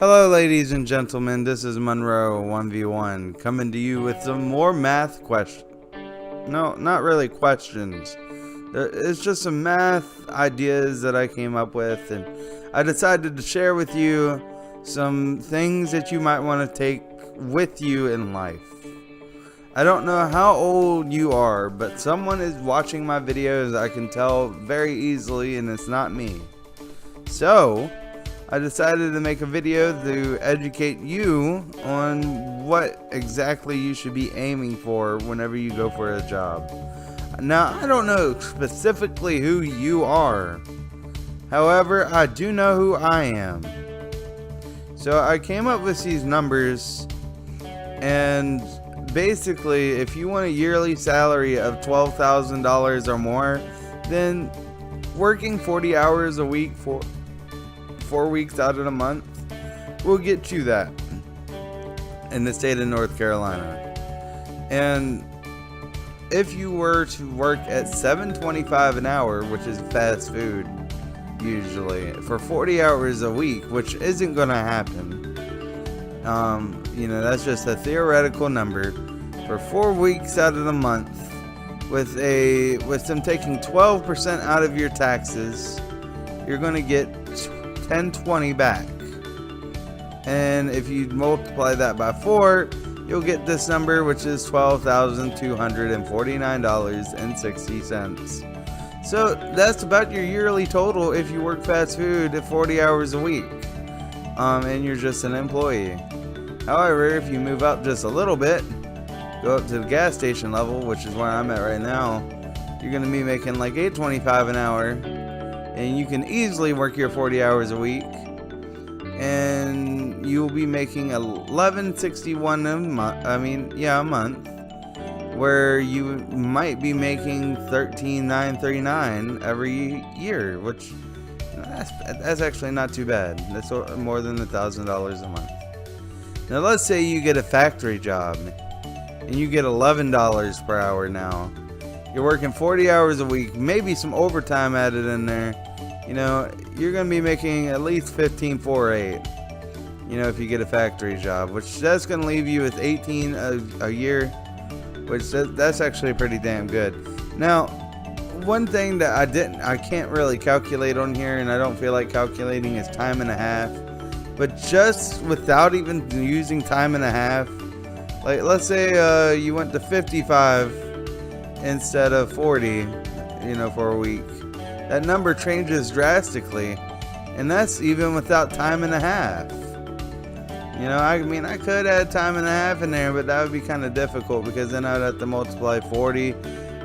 Hello, ladies and gentlemen. This is Monroe 1v1 coming to you with some more math questions. No, not really questions. It's just some math ideas that I came up with, and I decided to share with you some things that you might want to take with you in life. I don't know how old you are, but someone is watching my videos. I can tell very easily, and it's not me. So I decided to make a video to educate you on what exactly you should be aiming for whenever you go for a job. Now, I don't know specifically who you are. However, I do know who I am. So I came up with these numbers, and basically, if you want a yearly salary of $12,000 or more, then working 40 hours a week for 4 weeks out of the month will get you that in the state of North Carolina. And if you were to work at $7.25 an hour, which is fast food usually, for 40 hours a week, which isn't going to happen, that's just a theoretical number, for 4 weeks out of the month, with them taking 12% out of your taxes, you're going to get $10.20 back. And if you multiply that by 4, you'll get this number, which is $12,249.60. So that's about your yearly total if you work fast food at 40 hours a week, and you're just an employee. However, if you move up just a little bit, go up to the gas station level, which is where I'm at right now, you're going to be making like $8.25 an hour. And you can easily work your 40 hours a week, and you'll be making $11.61 a month, where you might be making $13,939 every year, which that's actually not too bad. That's more than $1,000 a month. Now let's say you get a factory job and you get $11 per hour now. You're working 40 hours a week, maybe some overtime added in there. You're going to be making at least $15,480, if you get a factory job, which that's going to leave you with $18 a year, which that's actually pretty damn good. Now, one thing that I can't really calculate on here, and I don't feel like calculating, is time and a half. But just without even using time and a half, like let's say you went to 55 instead of 40, for a week. That number changes drastically, and that's even without time and a half. I could add time and a half in there, but that would be kind of difficult, because then I would have to multiply 40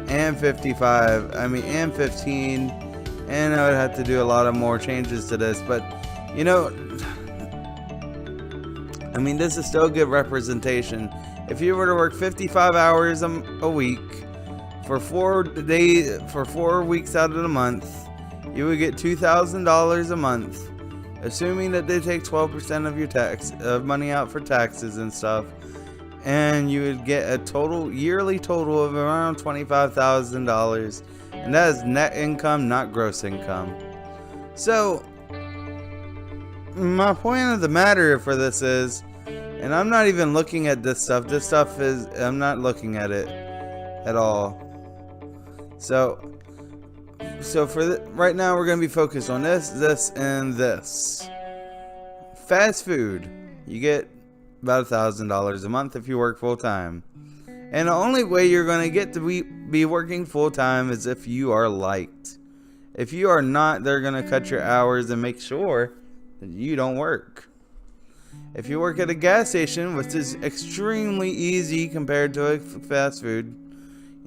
and 55, and 15, and I would have to do a lot of more changes to this. But, this is still good representation. If you were to work 55 hours a week, for 4 weeks out of the month, you would get $2,000 a month, assuming that they take 12% of your money out for taxes and stuff, and you would get a yearly total of around $25,000, and that is net income, not gross income. So my point of the matter for this is, and I'm not even looking at this stuff. I'm not looking at it at all. So for right now, we're going to be focused on this, and this. Fast food, you get about $1,000 a month if you work full time. And the only way you're going to get to be working full time is if you are liked. If you are not, they're going to cut your hours and make sure that you don't work. If you work at a gas station, which is extremely easy compared to a fast food,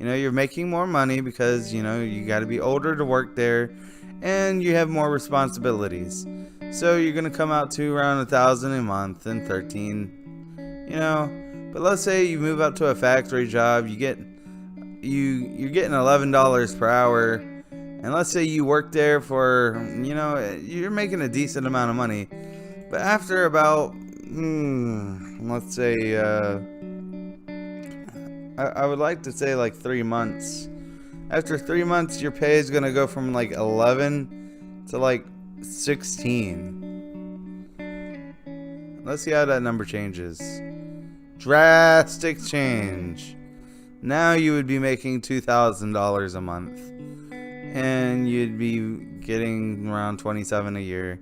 you're making more money because, you got to be older to work there, and you have more responsibilities. So you're going to come out to around $1,000 a month and $13. But let's say you move up to a factory job, you're getting $11 per hour, and let's say you work there for, you're making a decent amount of money. But after about, let's say, I would like to say like 3 months. After 3 months, your pay is going to go from like 11 to like 16. Let's see how that number changes. Drastic change. Now you would be making $2,000 a month, and you'd be getting around $27 a year,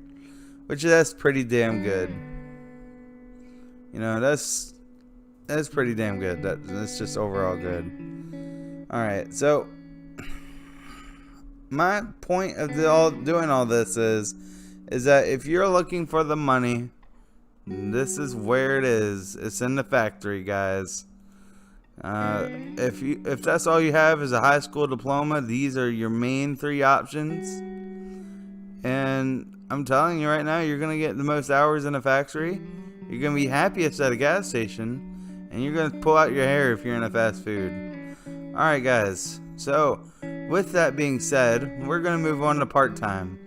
which that's pretty damn good. You know, that's pretty damn good. That's just overall good. All right, so my point of doing all this is that if you're looking for the money, this is where it is. It's in the factory, guys. If that's all you have is a high school diploma, these are your main 3 options. And I'm telling you right now, you're gonna get the most hours in a factory. You're gonna be happiest at a gas station, and you're gonna pull out your hair if you're in a fast food. All right, guys. So with that being said, we're gonna move on to part-time.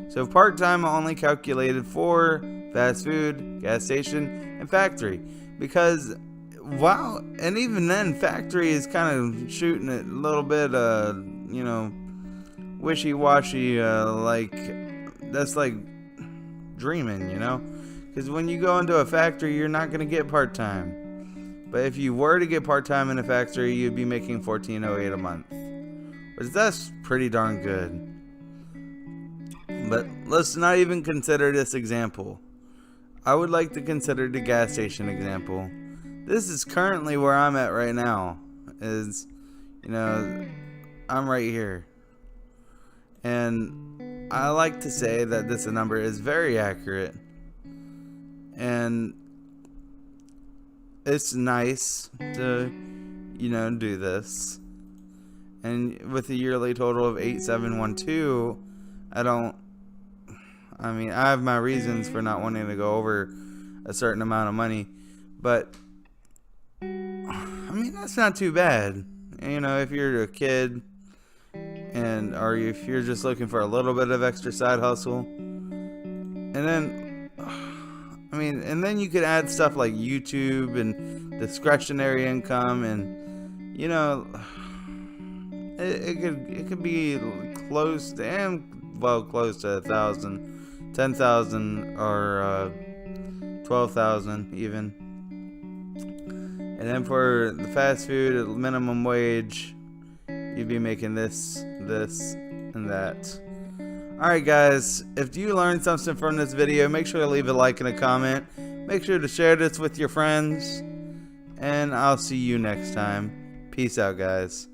So part-time I only calculated for fast food, gas station, and factory, because wow, and even then, factory is kind of shooting it a little bit, you know, wishy-washy, like, that's like dreaming, you know, because when you go into a factory, you're not going to get part-time, but if you were to get part-time in a factory, you'd be making $14.08 a month, which that's pretty darn good. But let's not even consider this example. I would like to consider the gas station example. This is currently where I'm at right now. Is, you know, I'm right here. And I like to say that this number is very accurate. And it's nice to, you know, do this. And with a yearly total of 8712, I have my reasons for not wanting to go over a certain amount of money, but I mean, that's not too bad. You know, if you're a kid or if you're just looking for a little bit of extra side hustle, and then you could add stuff like YouTube and discretionary income, and you know, it could be close to 1,000, 10,000, or 12,000 even. And then for the fast food at minimum wage, you'd be making this, and that. Alright guys, if you learned something from this video, make sure to leave a like and a comment. Make sure to share this with your friends. And I'll see you next time. Peace out, guys.